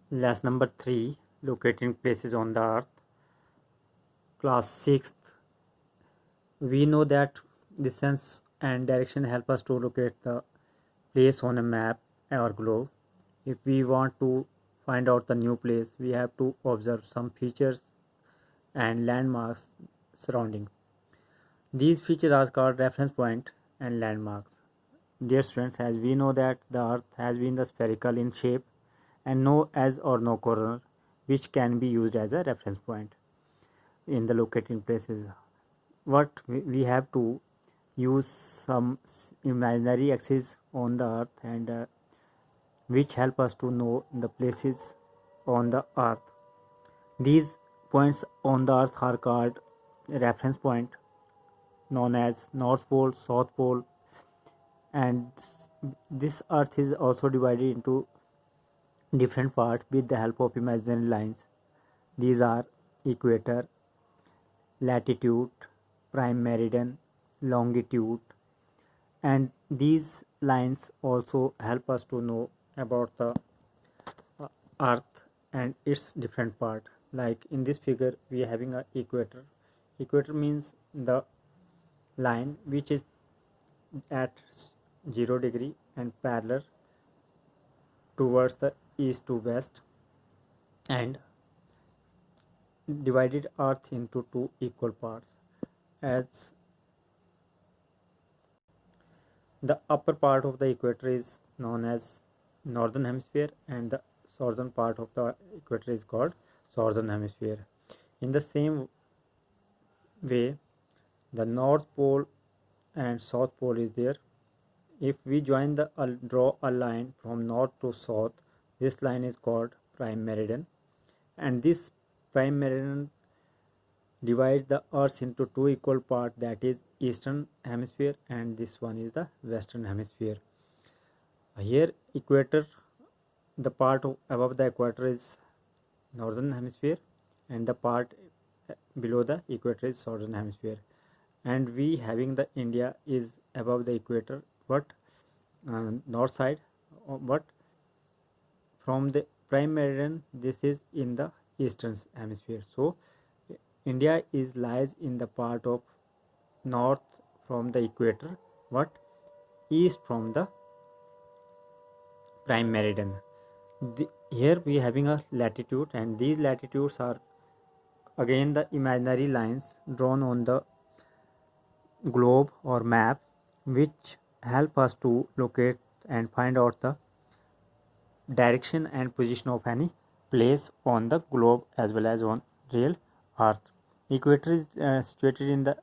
Lesson number 3, locating places on the earth. Class 6th. We know that distance and direction help us to locate the place on a map or globe. If we want to find out the new place, we have to observe some features and landmarks surrounding. These features are called reference point and landmarks. Dear students, as we know that the earth has been the spherical in shape and no edge or no corner, which can be used as a reference point in the locating places. What we have to use some imaginary axis on the earth and which help us to know the places on the earth. These points on the earth are called reference point, known as north pole, south pole, and this earth is also divided into different parts with the help of imaginary lines. These are equator, latitude, prime meridian, longitude, and these lines also help us to know about the earth and its different part. Like in this figure we are having a equator. Equator means the line which is at 0 degree and parallel towards the east to west and divided earth into two equal parts. As the upper part of the equator is known as northern hemisphere and the southern part of the equator is called southern hemisphere. In the same way, the north pole and south pole is there. If we join the draw a line from north to south, this line is called prime meridian, and this prime meridian divides the earth into two equal parts, that is eastern hemisphere and this one is the western hemisphere. Here equator, the part above the equator is northern hemisphere and the part below the equator is southern hemisphere, and we having the India is above the equator but north side, but from the prime meridian this is in the eastern hemisphere. So India is lies in the part of north from the equator but east from the prime meridian. Here we are having a latitude, and these latitudes are again the imaginary lines drawn on the globe or map which help us to locate and find out the direction and position of any place on the globe as well as on real earth. Equator is situated in the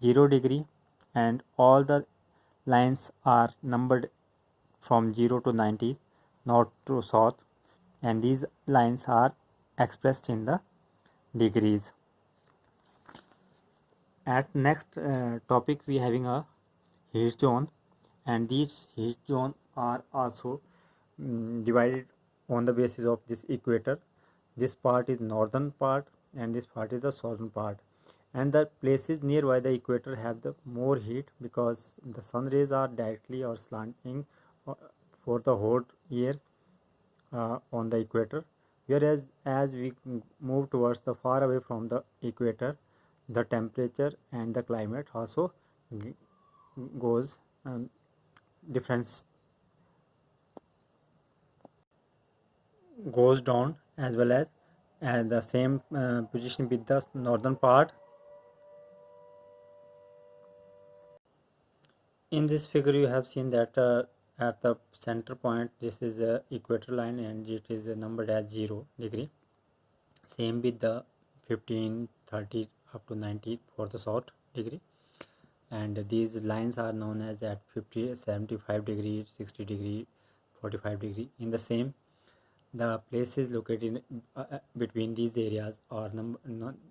0 degree and all the lines are numbered from 0 to 90 north to south, and these lines are expressed in the degrees. At next topic we having a heat zone, and these heat zone are also divided on the basis of this equator. This part is northern part and this part is the southern part, and the places nearby the equator have the more heat because the sun rays are directly or slanting for the whole year on the equator, whereas as we move towards the far away from the equator, the temperature and the climate also goes difference goes down as well as the same position with the northern part. In this figure you have seen that at the center point this is a equator line and it is numbered as 0 degree. Same with the 15, 30 up to 90 for the south degree, and these lines are known as at 50, 75 degree, 60 degree, 45 degree. In the same, the places located between these areas are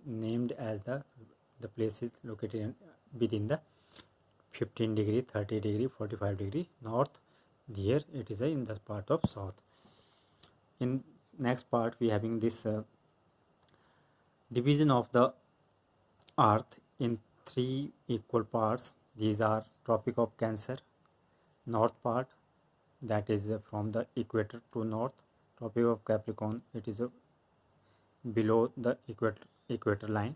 named as the places located within the 15 degree, 30 degree, 45 degree north. Here it is in the part of south. In next part we having this division of the earth in three equal parts. These are Tropic of Cancer, north part, that is from the equator to north, Tropic of Capricorn, it is below the equator line,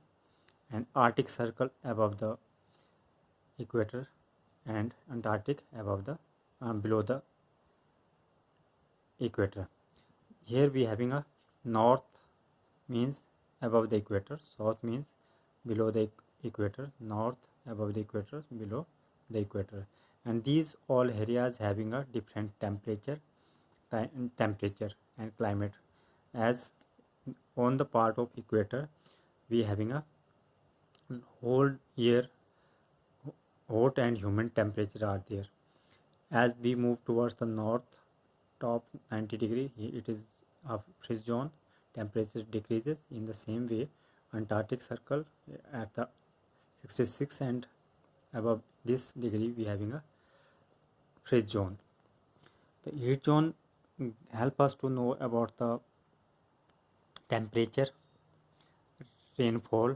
and Arctic Circle above the equator, and Antarctic above the below the equator. Here we having a north means above the equator, south means below the equator, north above the equator, below the equator, and these all areas having a different temperature and climate. As on the part of equator, we having a whole year hot and humid temperature are there. As we move towards the north, top 90 degree, it is a freeze zone, temperature decreases. In the same way, Antarctic Circle at the 66 and above this degree, we having a freeze zone. The heat zone help us to know about the temperature, rainfall,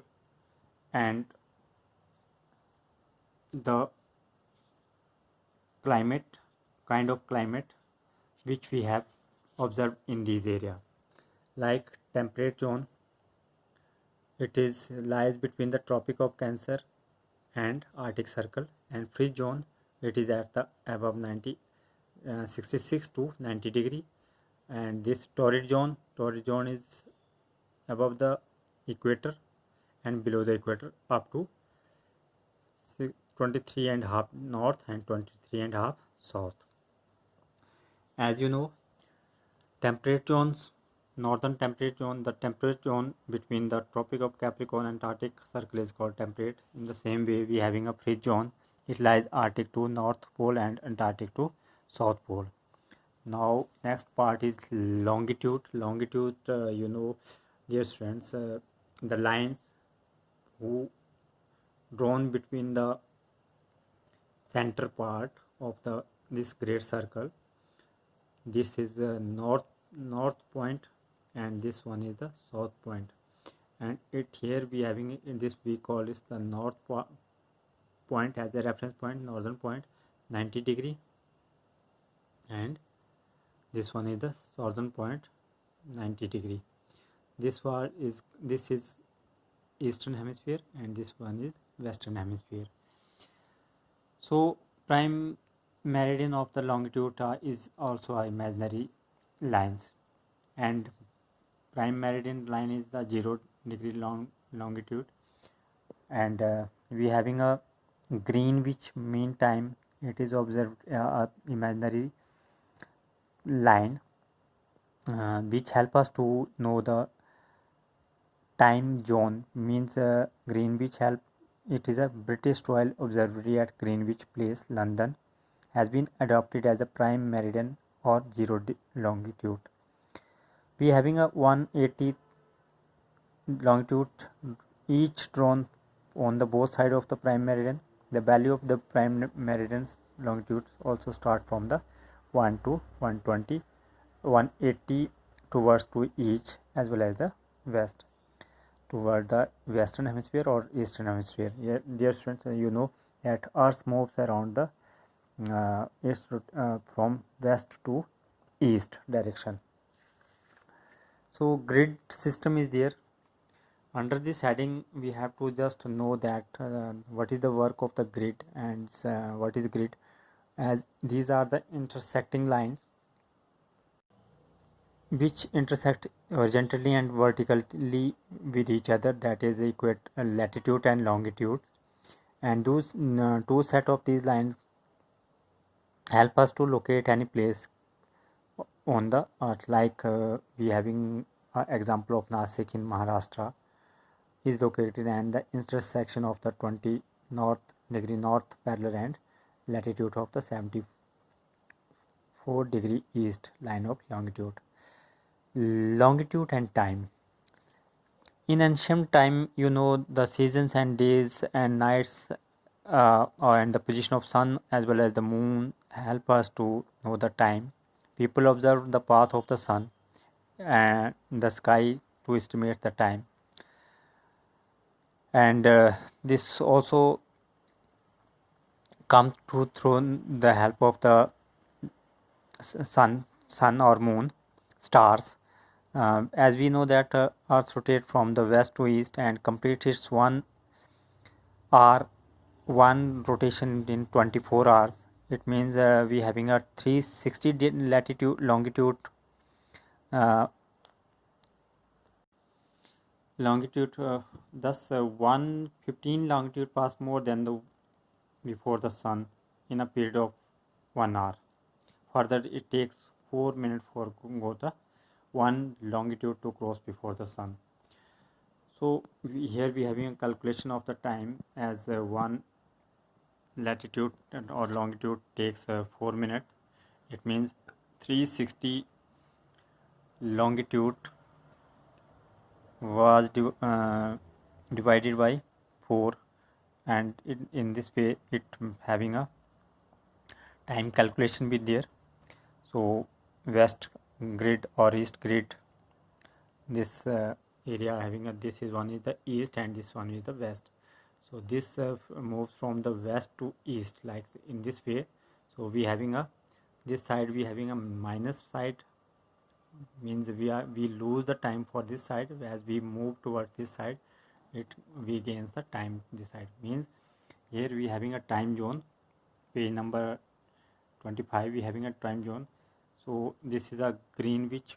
and the climate, kind of climate which we have observed in these area. Like temperate zone, it is lies between the Tropic of Cancer and Arctic Circle, and freeze zone, it is at the above 66 to 90 degree, and this torrid zone is above the equator and below the equator up to 23.5 north and 23.5 south. As you know, temperate zones, northern temperate zone, the temperate zone between the Tropic of Capricorn and Arctic Circle is called temperate. In the same way, we having a freeze zone, it lies Arctic to North Pole and Antarctic to South Pole. Now next part is longitude. Longitude, you know, dear students, the lines who drawn between the center part of this great circle. This is the north point, and this one is the south point, and it here we having in this we call this the north point as a reference point, northern point 90 degree, and this one is the southern point 90 degree. This is eastern hemisphere, and this one is western hemisphere. So prime meridian of the longitude is also a imaginary lines, and prime meridian line is the 0 degree longitude, and we having a Greenwich mean time, it is observed imaginary line which help us to know the time zone. Means Greenwich help, it is a British Royal Observatory at Greenwich Place, London, has been adopted as a prime meridian or 0 longitude. We having a 180 longitude each drawn on the both side of the prime meridian. The value of the prime meridian's longitudes also start from the 1 to 120, 180 towards to each, as well as the west toward the western hemisphere or eastern hemisphere. Dear students, you know that Earth moves around the east from west to east direction. So grid system is there. Under this heading, we have to just know that what is the work of the grid, and what is grid, as these are the intersecting lines which intersect horizontally and vertically with each other, that is latitude and longitude, and those two set of these lines help us to locate any place on the earth. Like we having example of Nasik in Maharashtra is located, and the intersection of the 20 degree north parallel and latitude of the 74 degree east line of longitude. Longitude and time. In ancient time, you know, the seasons and days and nights and the position of sun as well as the moon help us to know the time. People observe the path of the sun and the sky to estimate the time, and this also comes through the help of the sun or moon. stars. As we know that Earth rotates from the west to east and completes its one rotation in 24 hours. It means we having a 360 latitude longitude uh, thus 115 longitude pass more than the before the sun in a period of 1 hour. Further, it takes 4 minutes for go the one longitude to cross before the sun. So here we having a calculation of the time as one latitude or longitude takes 4 minutes. It means 360 longitude was divided by 4, and in this way it having a time calculation be there. So west grid or east grid, this area having a, this is one is the east and this one is the west. So this moves from the west to east like in this way. So we having a, this side we having a minus side, means we lose the time for this side. As we move towards this side, it we gains the time this side. Means here we having a time zone, page number 25 we having a time zone. So this is a Greenwich